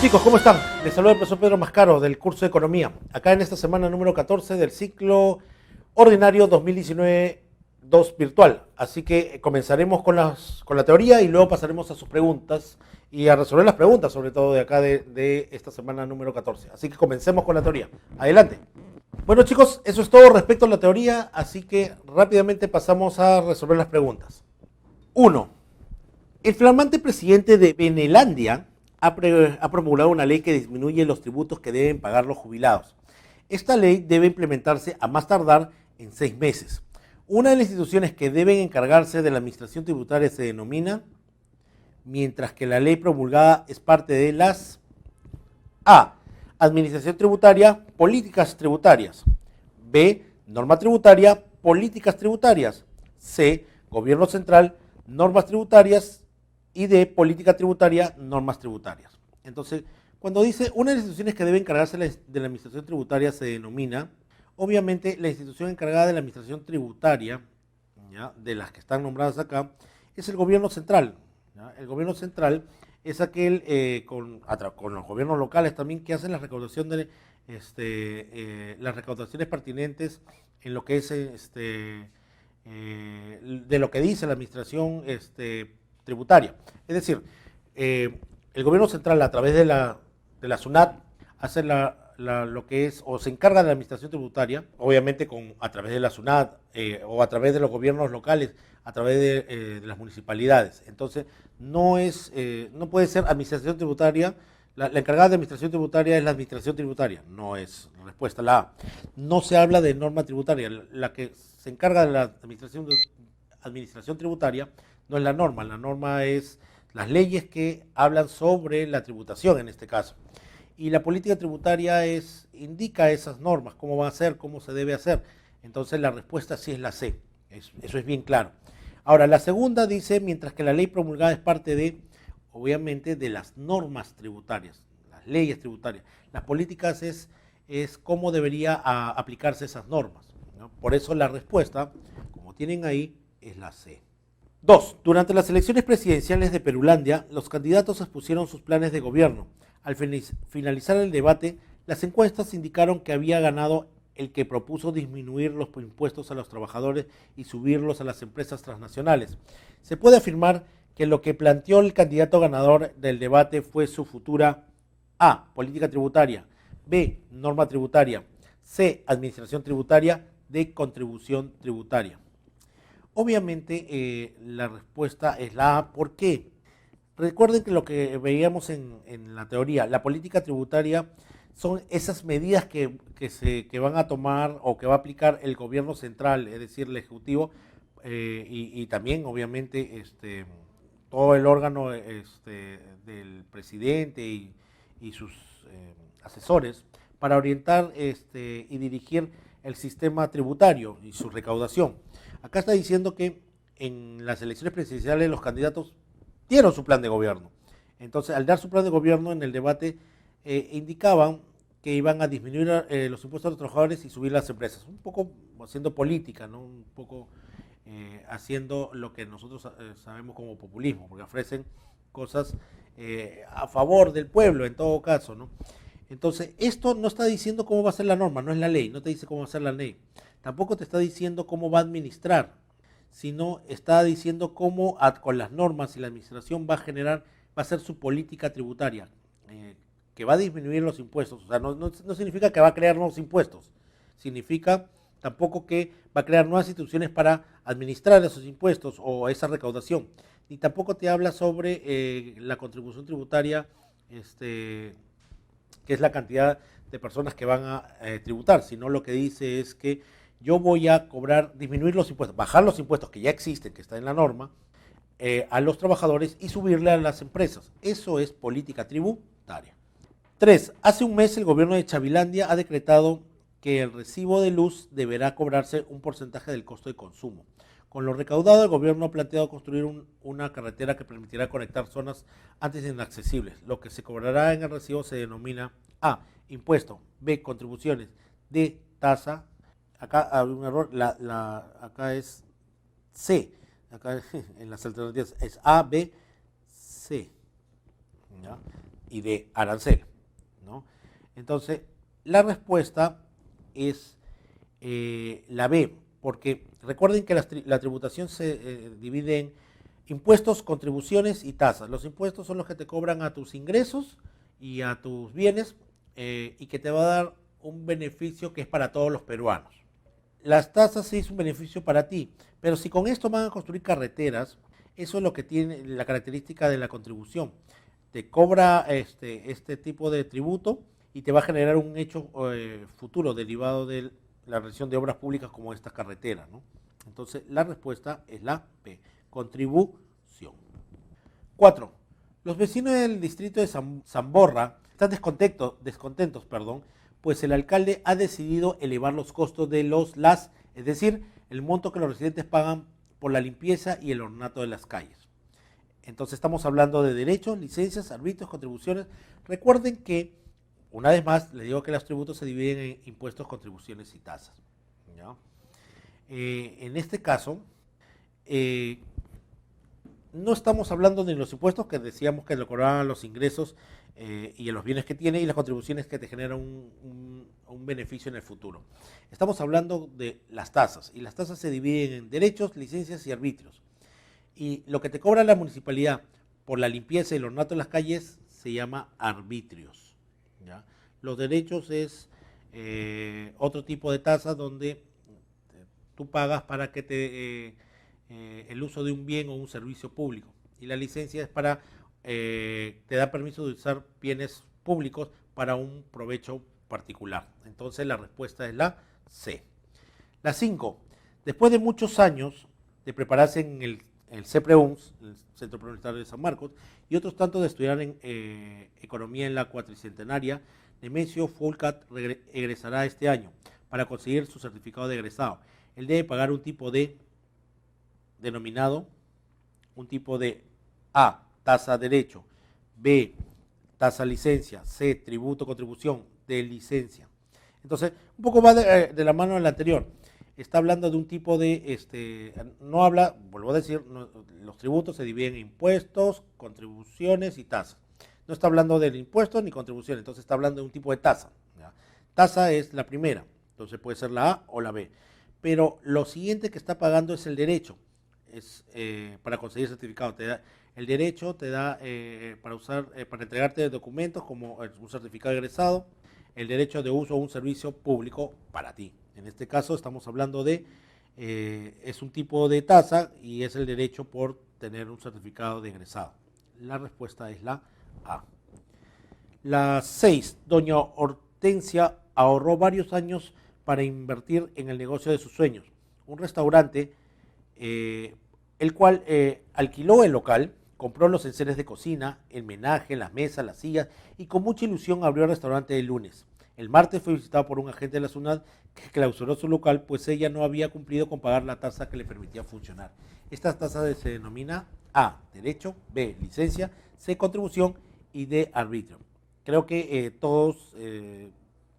Chicos, ¿cómo están? Les saluda el profesor Pedro Mascaro del curso de Economía, acá en esta semana número 14 del ciclo ordinario 2019-2 virtual. Así que comenzaremos con la teoría y luego pasaremos a sus preguntas y a resolver las preguntas, sobre todo de acá de esta semana número 14. Así que comencemos con la teoría. Adelante. Bueno, chicos, eso es todo respecto a la teoría, así que rápidamente pasamos a resolver las preguntas. 1. El flamante presidente de Benelandia ha promulgado una ley que disminuye los tributos que deben pagar los jubilados. Esta ley debe implementarse a más tardar en 6 meses. Una de las instituciones que deben encargarse de la administración tributaria se denomina, mientras que la ley promulgada es parte de las A. Administración tributaria, políticas tributarias. B. Norma tributaria, políticas tributarias. C. Gobierno central, normas tributarias. Y de política tributaria, normas tributarias. Entonces, cuando dice una de las instituciones que debe encargarse de la administración tributaria se denomina, obviamente la institución encargada de la administración tributaria, ¿ya?, de las que están nombradas acá, es el gobierno central. ¿Ya? El gobierno central es aquel, con los gobiernos locales también, que hacen la recaudación de las recaudaciones pertinentes en lo que es de lo que dice la administración tributaria. Es decir, el gobierno central a través de la SUNAT hace lo que es, o se encarga de la administración tributaria, obviamente a través de la SUNAT o a través de los gobiernos locales, a través de las municipalidades. Entonces, no puede ser administración tributaria. La encargada de administración tributaria es la administración tributaria, no es respuesta la A. No se habla de norma tributaria, la que se encarga de la administración tributaria no es la norma es las leyes que hablan sobre la tributación en este caso. Y la política tributaria indica esas normas, cómo va a ser, cómo se debe hacer. Entonces la respuesta sí es la C, eso es bien claro. Ahora, la segunda dice, mientras que la ley promulgada es parte de, obviamente, de las normas tributarias, las leyes tributarias. Las políticas es cómo debería aplicarse esas normas, ¿no? Por eso la respuesta, como tienen ahí, es la C. 2. Durante las elecciones presidenciales de Perulandia, los candidatos expusieron sus planes de gobierno. Al finalizar el debate, las encuestas indicaron que había ganado el que propuso disminuir los impuestos a los trabajadores y subirlos a las empresas transnacionales. Se puede afirmar que lo que planteó el candidato ganador del debate fue su futura A. Política tributaria. B. Norma tributaria. C. Administración tributaria. D. Contribución tributaria. Obviamente la respuesta es la A. ¿Por qué? Recuerden que lo que veíamos en la teoría, la política tributaria son esas medidas que van a tomar o que va a aplicar el gobierno central, es decir, el Ejecutivo, y también obviamente todo el órgano del presidente y sus asesores para orientar y dirigir el sistema tributario y su recaudación. Acá está diciendo que en las elecciones presidenciales los candidatos dieron su plan de gobierno. Entonces, al dar su plan de gobierno en el debate, indicaban que iban a disminuir los impuestos a los trabajadores y subir las empresas. Un poco haciendo política, ¿no? Un poco haciendo lo que nosotros sabemos como populismo, porque ofrecen cosas a favor del pueblo en todo caso, ¿no? Entonces, esto no está diciendo cómo va a ser la norma, no es la ley, no te dice cómo va a ser la ley. Tampoco te está diciendo cómo va a administrar, sino está diciendo cómo con las normas y la administración va a ser su política tributaria, que va a disminuir los impuestos. O sea, no significa que va a crear nuevos impuestos, significa tampoco que va a crear nuevas instituciones para administrar esos impuestos o esa recaudación. Ni tampoco te habla sobre la contribución tributaria, que es la cantidad de personas que van a tributar, sino lo que dice es que yo voy a disminuir los impuestos, bajar los impuestos que ya existen, que está en la norma, a los trabajadores y subirle a las empresas. Eso es política tributaria. 3. Hace un mes el gobierno de Chavilandia ha decretado que el recibo de luz deberá cobrarse un porcentaje del costo de consumo. Con lo recaudado, el gobierno ha planteado construir una carretera que permitirá conectar zonas antes inaccesibles. Lo que se cobrará en el recibo se denomina A. Impuesto. B. Contribuciones. D. Tasa. Acá hay un error, acá es C. Acá en las alternativas es A, B, C. ¿Ya? y D, arancel, ¿no? Entonces, la respuesta es la B, porque recuerden que la tributación se divide en impuestos, contribuciones y tasas. Los impuestos son los que te cobran a tus ingresos y a tus bienes y que te va a dar un beneficio que es para todos los peruanos. Las tasas sí es un beneficio para ti, pero si con esto van a construir carreteras, eso es lo que tiene la característica de la contribución. Te cobra este tipo de tributo y te va a generar un hecho futuro derivado de la realización de obras públicas como esta carretera, ¿no? Entonces, la respuesta es la B, contribución. 4. Los vecinos del distrito de Zamborra están descontentos, pues el alcalde ha decidido elevar los costos de es decir, el monto que los residentes pagan por la limpieza y el ornato de las calles. Entonces estamos hablando de derechos, licencias, arbitrios, contribuciones. Recuerden que, una vez más, les digo que los tributos se dividen en impuestos, contribuciones y tasas, ¿ya? En este caso, no estamos hablando de los impuestos que decíamos que le cobraban los ingresos y los bienes que tiene y las contribuciones que te generan un beneficio en el futuro. Estamos hablando de las tasas y las tasas se dividen en derechos, licencias y arbitrios. Y lo que te cobra la municipalidad por la limpieza y el ornato de las calles se llama arbitrios, ¿ya? Los derechos es otro tipo de tasa donde tú pagas para que el uso de un bien o un servicio público. Y la licencia es para, te da permiso de usar bienes públicos para un provecho particular. Entonces la respuesta es la C. La 5. Después de muchos años de prepararse en el CEPREUNS, el Centro Universitario de San Marcos, y otros tantos de estudiar en Economía en la Cuatricentenaria, Nemesio Fulcat egresará este año para conseguir su certificado de egresado. Él debe pagar un tipo de denominado, un tipo de A, tasa derecho, B, tasa licencia, C, tributo contribución, D, licencia. Entonces, un poco va de la mano del anterior. Está hablando de un tipo de, no habla, vuelvo a decir, los tributos se dividen en impuestos, contribuciones y tasas. No está hablando del impuesto ni contribución, entonces está hablando de un tipo de tasa, ¿ya? Tasa es la primera, entonces puede ser la A o la B. Pero lo siguiente que está pagando es el derecho. Es para conseguir certificado. El derecho te da para usar, para entregarte documentos como un certificado de egresado, el derecho de uso a un servicio público para ti. En este caso estamos hablando de, es un tipo de tasa y es el derecho por tener un certificado de egresado. La respuesta es la A. La 6. Doña Hortensia ahorró varios años para invertir en el negocio de sus sueños, un restaurante, el cual alquiló el local, compró los enseres de cocina, el menaje, las mesas, las sillas y con mucha ilusión abrió el restaurante el lunes. El martes fue visitado por un agente de la SUNAT que clausuró su local, pues ella no había cumplido con pagar la tasa que le permitía funcionar. Esta tasa se denomina A, derecho, B, licencia, C, contribución y D, arbitrio. Creo que todos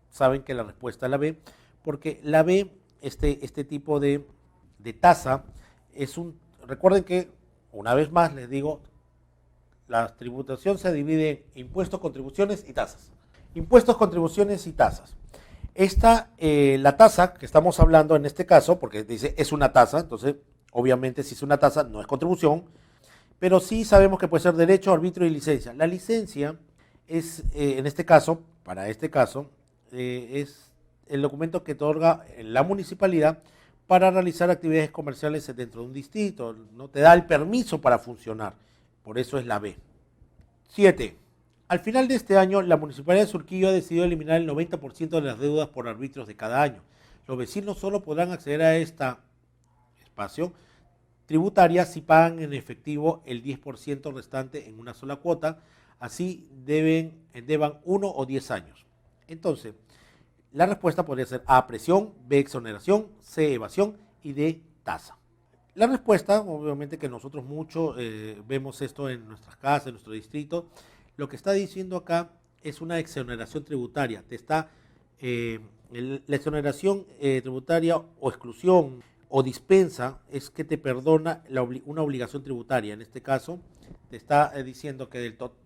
saben que la respuesta es la B, porque la B, este tipo de tasa, recuerden que, una vez más les digo, la tributación se divide en impuestos, contribuciones y tasas. Impuestos, contribuciones y tasas. La tasa que estamos hablando en este caso, porque dice es una tasa, entonces obviamente si es una tasa no es contribución, pero sí sabemos que puede ser derecho, arbitrio y licencia. La licencia es, en este caso, para este caso, es el documento que otorga la municipalidad para realizar actividades comerciales dentro de un distrito, no te da el permiso para funcionar, por eso es la B. 7. Al final de este año, la Municipalidad de Surquillo ha decidido eliminar el 90% de las deudas por arbitrios de cada año. Los vecinos solo podrán acceder a esta espacio tributaria si pagan en efectivo el 10% restante en una sola cuota, así deban 1 o 10 años. Entonces, la respuesta podría ser A, presión, B, exoneración, C, evasión y D, tasa. La respuesta, obviamente que nosotros mucho vemos esto en nuestras casas, en nuestro distrito, lo que está diciendo acá es una exoneración tributaria. La exoneración tributaria o exclusión o dispensa es que te perdona una obligación tributaria. En este caso, te está diciendo que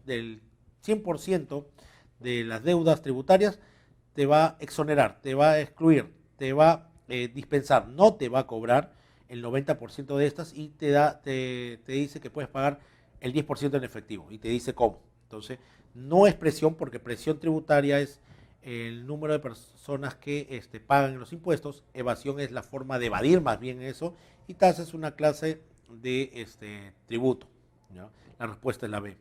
del 100% de las deudas tributarias, te va a exonerar, te va a excluir, te va a dispensar, no te va a cobrar el 90% de estas y te dice que puedes pagar el 10% en efectivo y te dice cómo. Entonces, no es presión, porque presión tributaria es el número de personas que pagan los impuestos, evasión es la forma de evadir más bien eso, y tasa es una clase de tributo, ¿no? La respuesta es la B.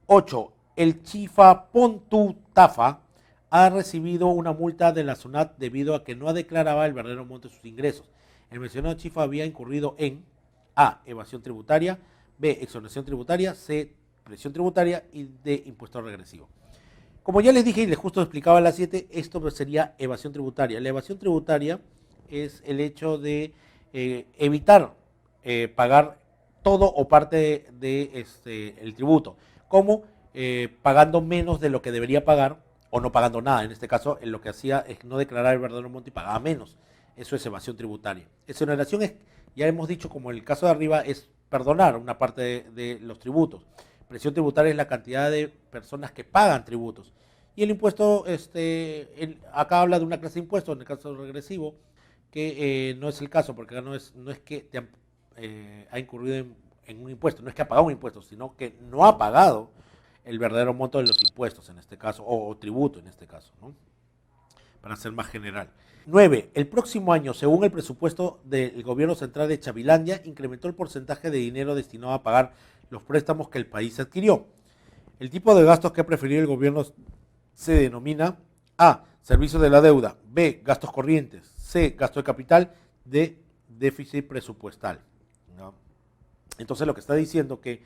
8. El Chifa Pontutafa ha recibido una multa de la SUNAT debido a que no declaraba el verdadero monto de sus ingresos. El mencionado Chifa había incurrido en A. Evasión tributaria, B. Exoneración tributaria, C. Presión tributaria y D. Impuesto regresivo. Como ya les dije y les justo explicaba a las 7, esto sería evasión tributaria. La evasión tributaria es el hecho de evitar pagar todo o parte de el tributo, como pagando menos de lo que debería pagar o no pagando nada. En este caso, lo que hacía es no declarar el verdadero monto y pagaba menos. Eso es evasión tributaria. Exoneración es, ya hemos dicho, como en el caso de arriba, es perdonar una parte de los tributos. Presión tributaria es la cantidad de personas que pagan tributos. Y el impuesto, acá habla de una clase de impuesto, en el caso regresivo, que no es el caso, porque acá no es que te ha incurrido en un impuesto, no es que ha pagado un impuesto, sino que no ha pagado el verdadero monto de los impuestos en este caso, o tributo en este caso, ¿no? Para ser más general. 9. El próximo año, según el presupuesto del gobierno central de Chavilandia, incrementó el porcentaje de dinero destinado a pagar los préstamos que el país adquirió. El tipo de gastos que ha preferido el gobierno se denomina A. Servicios de la deuda, B. Gastos corrientes, C. Gasto de capital, D. Déficit presupuestal, ¿no? Entonces lo que está diciendo que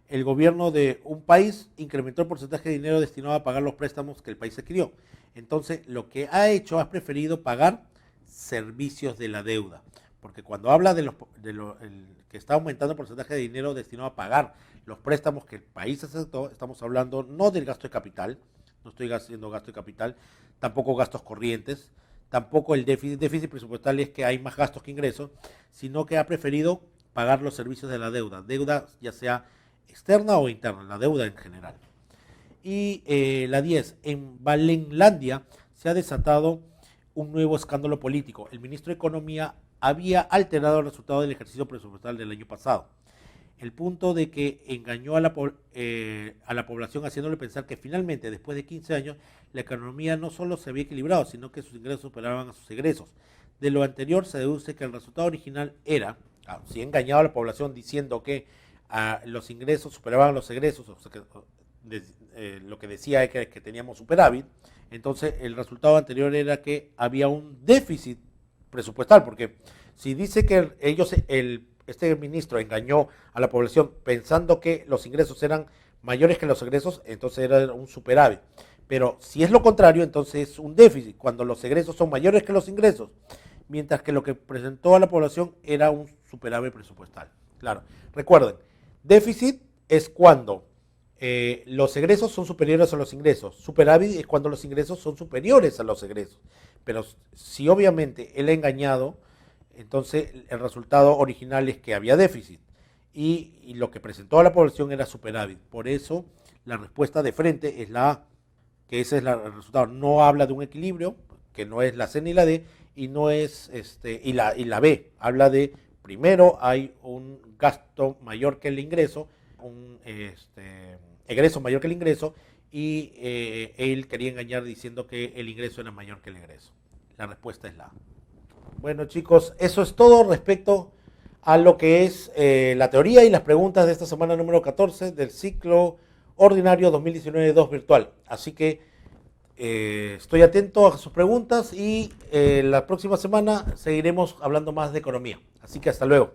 el gobierno de un país incrementó el porcentaje de dinero destinado a pagar los préstamos que el país adquirió. Entonces, lo que ha hecho, ha preferido pagar servicios de la deuda. Porque cuando habla de que está aumentando el porcentaje de dinero destinado a pagar los préstamos que el país aceptó, estamos hablando no del gasto de capital, no estoy haciendo gasto de capital, tampoco gastos corrientes, tampoco el déficit presupuestal es que hay más gastos que ingresos, sino que ha preferido pagar los servicios de la deuda ya sea externa o interna, la deuda en general. Y la 10, en Valenlandia se ha desatado un nuevo escándalo político. El ministro de Economía había alterado el resultado del ejercicio presupuestal del año pasado. El punto de que engañó a la población haciéndole pensar que finalmente, después de 15 años, la economía no solo se había equilibrado, sino que sus ingresos superaban a sus egresos. De lo anterior se deduce que el resultado original era, si engañaba a la población diciendo que los ingresos superaban los egresos, o sea que, lo que decía es que teníamos superávit, entonces el resultado anterior era que había un déficit presupuestal, porque si dice que este ministro engañó a la población pensando que los ingresos eran mayores que los egresos, entonces era un superávit. Pero si es lo contrario, entonces es un déficit, cuando los egresos son mayores que los ingresos, mientras que lo que presentó a la población era un superávit presupuestal. Claro, recuerden, déficit es cuando los egresos son superiores a los ingresos. Superávit es cuando los ingresos son superiores a los egresos. Pero si obviamente él ha engañado, entonces el resultado original es que había déficit y lo que presentó a la población era superávit. Por eso la respuesta de frente es la A, que ese es el resultado. No habla de un equilibrio, que no es la C ni la D, y no es y la B habla de primero hay un gasto mayor que el ingreso, un egreso mayor que el ingreso, y él quería engañar diciendo que el ingreso era mayor que el egreso. La respuesta es la A. Bueno, chicos, eso es todo respecto a lo que es la teoría y las preguntas de esta semana número 14 del ciclo ordinario 2019-2 virtual. Así que estoy atento a sus preguntas y la próxima semana seguiremos hablando más de economía. Así que hasta luego.